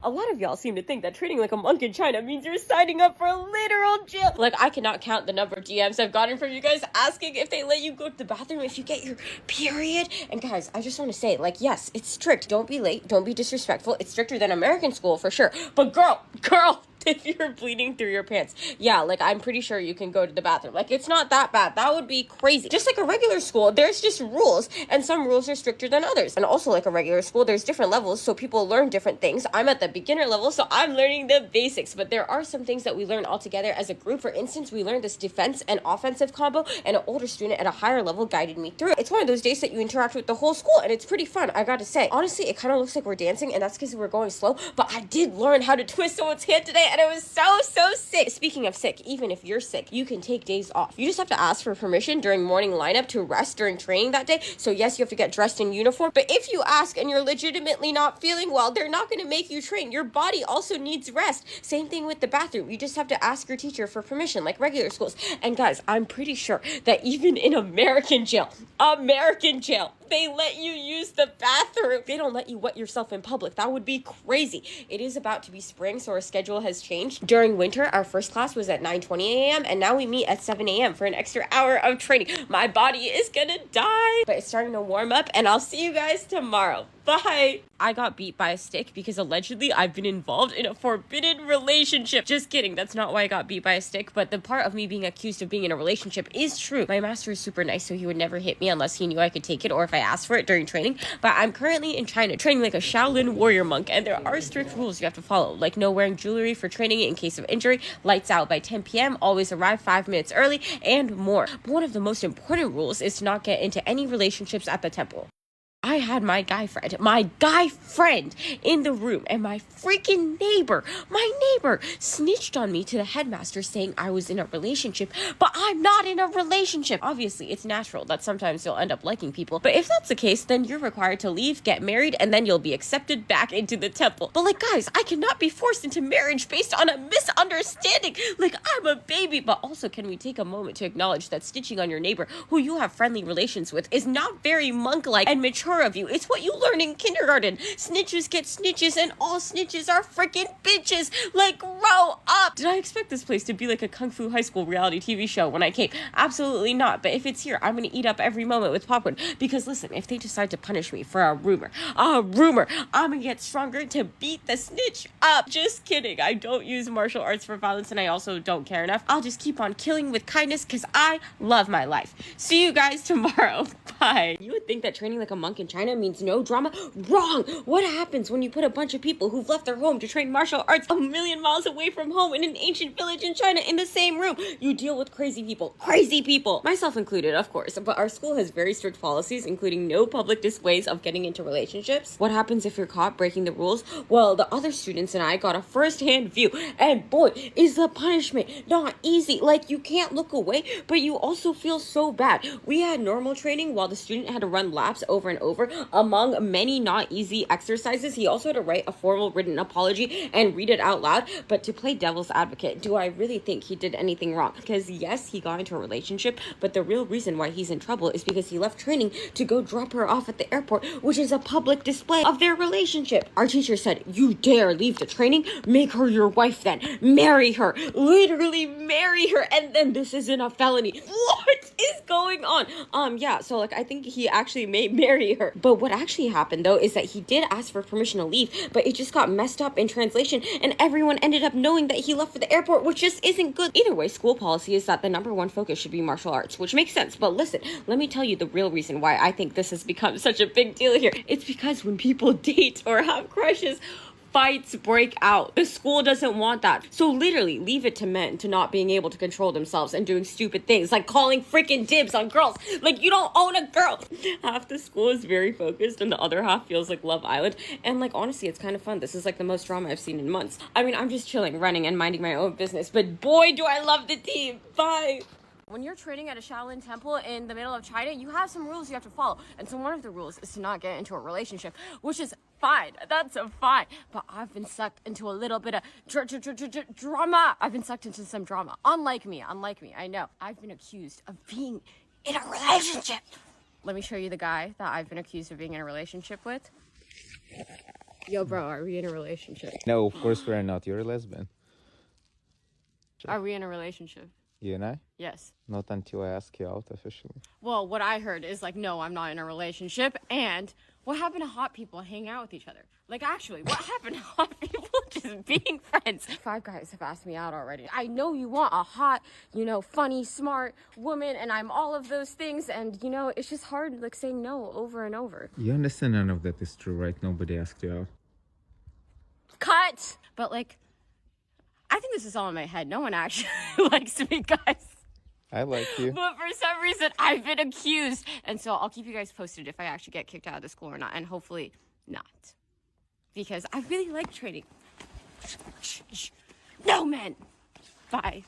A lot of y'all seem to think that training like a monk in China means you're signing up for a literal jail. Like, I cannot count the number of DMs I've gotten from you guys asking if they let you go to the bathroom if you get your period. And guys, I just want to say, like, yes, it's strict. Don't be late. Don't be disrespectful. It's stricter than American school for sure. But girl, if you're bleeding through your pants, yeah, like, I'm pretty sure you can go to the bathroom. Like, it's not that bad. That would be crazy. Just like a regular school, there's just rules, and some rules are stricter than others. And also, like a regular school, there's different levels, so people learn different things. I'm at the beginner level, so I'm learning the basics, but there are some things that we learn all together as a group. For instance, we learned this defense and offensive combo, and an older student at a higher level guided me through it. It's one of those days that you interact with the whole school, and it's pretty fun, I gotta say. Honestly, it kind of looks like we're dancing, and that's because we're going slow, but I did learn how to twist someone's hand today, and it was so sick. Speaking of sick, even if you're sick, you can take days off. You just have to ask for permission during morning lineup to rest during training that day. So yes, you have to get dressed in uniform, but if you ask and you're legitimately not feeling well, they're not going to make you train. Your body also needs rest. Same thing with the bathroom. You just have to ask your teacher for permission like regular schools. And guys, I'm pretty sure that even in American jail, they let you use the bathroom. They don't let you wet yourself in public. That would be crazy. It is about to be spring, so our schedule has changed. During winter, our first class was at 9:20 a.m. and now we meet at 7 a.m. for an extra hour of training. My body is gonna die, but it's starting to warm up, and I'll see you guys tomorrow. Bye. I got beat by a stick because allegedly I've been involved in a forbidden relationship. Just kidding. That's not why I got beat by a stick, but the part of me being accused of being in a relationship is true. My master is super nice, so he would never hit me unless he knew I could take it or if I asked for it during training. But I'm currently in China training like a Shaolin warrior monk, and there are strict rules you have to follow, like no wearing jewelry for training in case of injury, lights out by 10 p.m., always arrive 5 minutes early, and more. But one of the most important rules is to not get into any relationships at the temple. I had my guy friend in the room, and my freaking neighbor snitched on me to the headmaster saying I was in a relationship, but I'm not in a relationship. Obviously, it's natural that sometimes you'll end up liking people, but if that's the case, then you're required to leave, get married, and then you'll be accepted back into the temple. But like, guys, I cannot be forced into marriage based on a misunderstanding. Like, I'm a baby. But also, can we take a moment to acknowledge that snitching on your neighbor who you have friendly relations with is not very monk-like and mature of you. It's what you learn in kindergarten. Snitches get snitches, and all snitches are freaking bitches. Like, grow up. Did I expect this place to be like a Kung Fu High School reality TV show when I came? Absolutely not. But if it's here, I'm gonna eat up every moment with popcorn. Because listen, if they decide to punish me for a rumor, I'm gonna get stronger to beat the snitch up. Just kidding. I don't use martial arts for violence, and I also don't care enough. I'll just keep on killing with kindness because I love my life. See you guys tomorrow. Bye. You would think that training like a monk in China means no drama. Wrong! What happens when you put a bunch of people who've left their home to train martial arts a million miles away from home in an ancient village in China in the same room? You deal with crazy people. Crazy people! Myself included, of course. But our school has very strict policies, including no public displays of getting into relationships. What happens if you're caught breaking the rules? Well, the other students and I got a first-hand view, and boy, is the punishment not easy. Like, you can't look away, but you also feel so bad. We had normal training while the student had to run laps over and over. Among many not easy exercises, he also had to write a formal written apology and read it out loud. But to play devil's advocate, do I really think he did anything wrong? Because yes, he got into a relationship, but the real reason why he's in trouble is because he left training to go drop her off at the airport, which is a public display of their relationship. Our teacher said, "You dare leave the training? Make her your wife then. Marry her. Literally marry her. And then this isn't a felony." What is going on? Yeah, so like, I think he actually may marry her. But what actually happened though is that he did ask for permission to leave, but it just got messed up in translation, and everyone ended up knowing that he left for the airport, which just isn't good. Either way, school policy is that the number one focus should be martial arts, which makes sense. But listen, let me tell you the real reason why I think this has become such a big deal here. It's because when people date or have crushes, fights break out. The school doesn't want that. So literally leave it to men to not being able to control themselves and doing stupid things like calling freaking dibs on girls. Like, you don't own a girl. Half the school is very focused and the other half feels like Love Island. And like, honestly, it's kind of fun. This is like the most drama I've seen in months. I mean, I'm just chilling, running and minding my own business, but boy, do I love the team. Bye. When you're training at a Shaolin temple in the middle of China, you have some rules you have to follow. And so one of the rules is to not get into a relationship, which is fine. That's fine. But I've been sucked into a little bit of drama. I've been sucked into some drama. Unlike me, I know. I've been accused of being in a relationship. Let me show you the guy that I've been accused of being in a relationship with. Yo, bro, are we in a relationship? No, of course we're not. You're a lesbian. Are we in a relationship? You and I? Yes. Not until I ask you out officially. Well, what I heard is like, no, I'm not in a relationship. And what happened to hot people hanging out with each other? Like, actually, what happened to hot people just being friends? 5 guys have asked me out already. I know you want a hot, you know, funny, smart woman, and I'm all of those things. And, you know, it's just hard, like, saying no over and over. You understand none of that is true, right? Nobody asked you out. Cut! But, like, I think this is all in my head. No one actually likes me, guys. I like you. But for some reason, I've been accused. And so I'll keep you guys posted if I actually get kicked out of the school or not. And hopefully not. Because I really like training. No, men! Bye.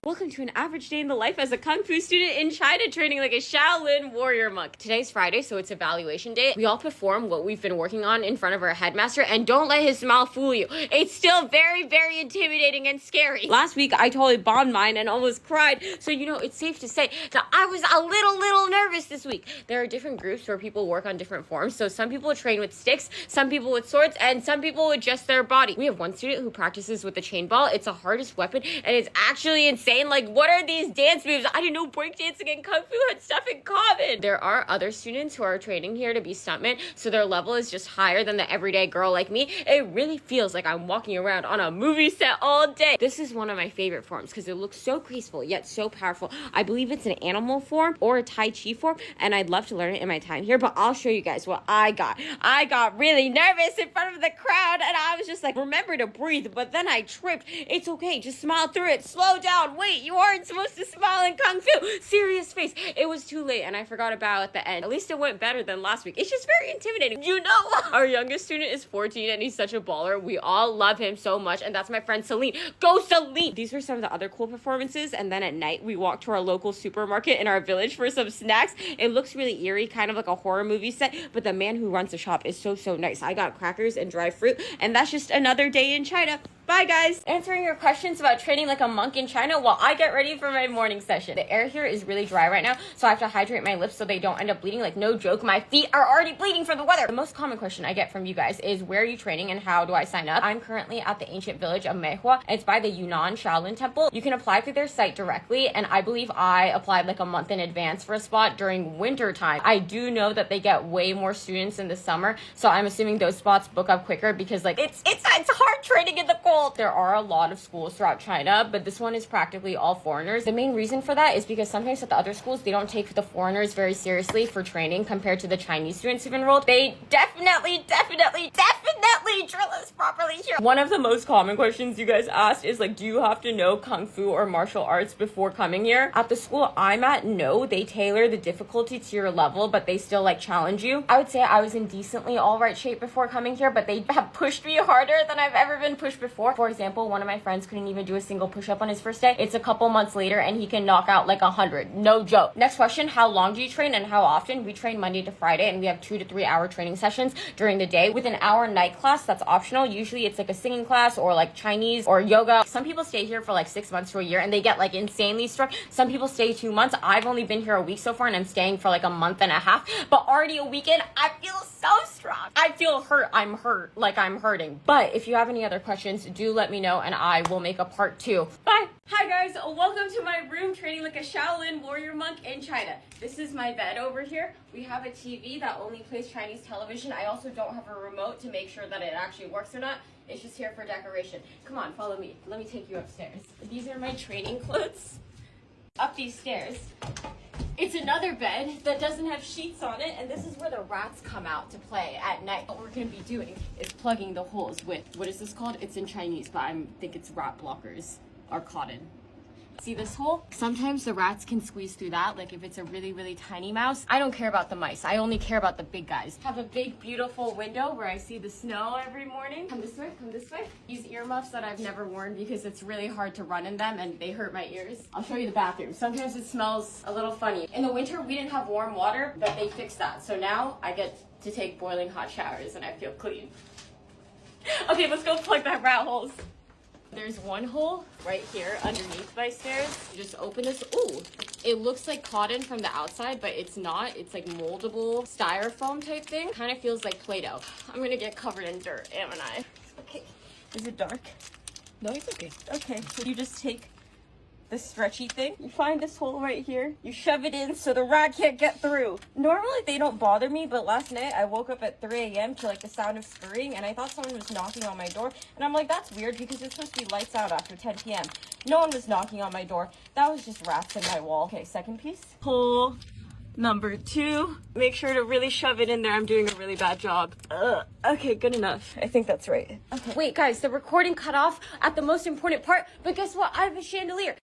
Welcome to an average day in the life as a Kung Fu student in China training like a Shaolin warrior monk. Today's Friday, so it's evaluation day. We all perform what we've been working on in front of our headmaster, and don't let his smile fool you. It's still very, very intimidating and scary. Last week, I totally bombed mine and almost cried, so you know, it's safe to say that I was a little nervous this week. There are different groups where people work on different forms, so some people train with sticks, some people with swords, and some people with just their body. We have one student who practices with the chain ball. It's the hardest weapon, and it's actually insane. Like, what are these dance moves? I didn't know breakdancing and Kung Fu had stuff in common. There are other students who are training here to be stuntmen, so their level is just higher than the everyday girl like me. It really feels like I'm walking around on a movie set all day. This is one of my favorite forms because it looks so graceful yet so powerful. I believe it's an animal form or a Tai Chi form, and I'd love to learn it in my time here, but I'll show you guys what I got. I got really nervous in front of the crowd, and I was just like, remember to breathe, but then I tripped. It's okay, just smile through it. Slow down. Wait, you aren't supposed to smile in Kung Fu. Serious face. It was too late, and I forgot about at the end. At least it went better than last week. It's just very intimidating. You know, our youngest student is 14, and he's such a baller. We all love him so much, and that's my friend Celine. Go, Celine! These are some of the other cool performances, and then at night, we walked to our local supermarket in our village for some snacks. It looks really eerie, kind of like a horror movie set, but the man who runs the shop is so nice. I got crackers and dry fruit, and that's just another day in China. Bye, guys. Answering your questions about training like a monk in China while I get ready for my morning session. The air here is really dry right now, so I have to hydrate my lips so they don't end up bleeding. Like, no joke, my feet are already bleeding from the weather. The most common question I get from you guys is, where are you training and how do I sign up? I'm currently at the ancient village of Meihua. It's by the Yunnan Shaolin Temple. You can apply through their site directly, and I believe I applied like a month in advance for a spot during winter time. I do know that they get way more students in the summer, so I'm assuming those spots book up quicker because like it's hard training in the cold. There are a lot of schools throughout China, but this one is practically all foreigners. The main reason for that is because sometimes at the other schools, they don't take the foreigners very seriously for training compared to the Chinese students who've enrolled. They definitely drill us properly here. One of the most common questions you guys asked is like, do you have to know Kung Fu or martial arts before coming here? At the school I'm at, no, they tailor the difficulty to your level, but they still like challenge you. I would say I was in decently all right shape before coming here, but they have pushed me harder than I've ever been pushed before. For example, one of my friends couldn't even do a single push-up on his first day. It's a couple months later and he can knock out like 100. No joke. Next question, how long do you train and how often? We train Monday to Friday, and we have 2 to 3 hour training sessions during the day with an hour night class that's optional. Usually it's like a singing class or like Chinese or yoga. Some people stay here for like 6 months to a year and they get like insanely strong. Some people stay 2 months. I've only been here a week so far and I'm staying for like a month and a half, but already a weekend, I feel so strong. I feel hurt. I'm hurt. Like I'm hurting. But if you have any other questions, do let me know and I will make a part 2. Bye. Hi guys, welcome to my room training like a Shaolin warrior monk in China. This is my bed over here. We have a TV that only plays Chinese television. I also don't have a remote to make sure that it actually works or not. It's just here for decoration. Come on, follow me. Let me take you upstairs. These are my training clothes. Up these stairs. It's another bed that doesn't have sheets on it, and this is where the rats come out to play at night. What we're gonna be doing is plugging the holes with, what is this called? It's in Chinese, but I think it's rat blockers or cotton. See this hole? Sometimes the rats can squeeze through that, like if it's a really tiny mouse. I don't care about the mice. I only care about the big guys. Have a big, beautiful window where I see the snow every morning. Come this way, come this way. These earmuffs that I've never worn because it's really hard to run in them and they hurt my ears. I'll show you the bathroom. Sometimes it smells a little funny. In the winter, we didn't have warm water, but they fixed that. So now I get to take boiling hot showers and I feel clean. Okay, let's go plug that rat holes. There's one hole right here underneath my stairs. You just open this. Ooh, it looks like cotton from the outside, but it's not. It's like moldable styrofoam type thing. Kind of feels like Play-Doh. I'm gonna get covered in dirt, am I? Okay. Is it dark? No, it's okay. Okay, so you just take this stretchy thing. You find this hole right here. You shove it in so the rat can't get through. Normally they don't bother me, but last night I woke up at 3 a.m. to like the sound of scurrying, and I thought someone was knocking on my door. And I'm like, that's weird because it's supposed to be lights out after 10 p.m. No one was knocking on my door. That was just rats in my wall. Okay, second piece. Hole number 2. Make sure to really shove it in there. I'm doing a really bad job. Okay, good enough. I think that's right. Okay. Wait, guys, the recording cut off at the most important part, but guess what? I have a chandelier.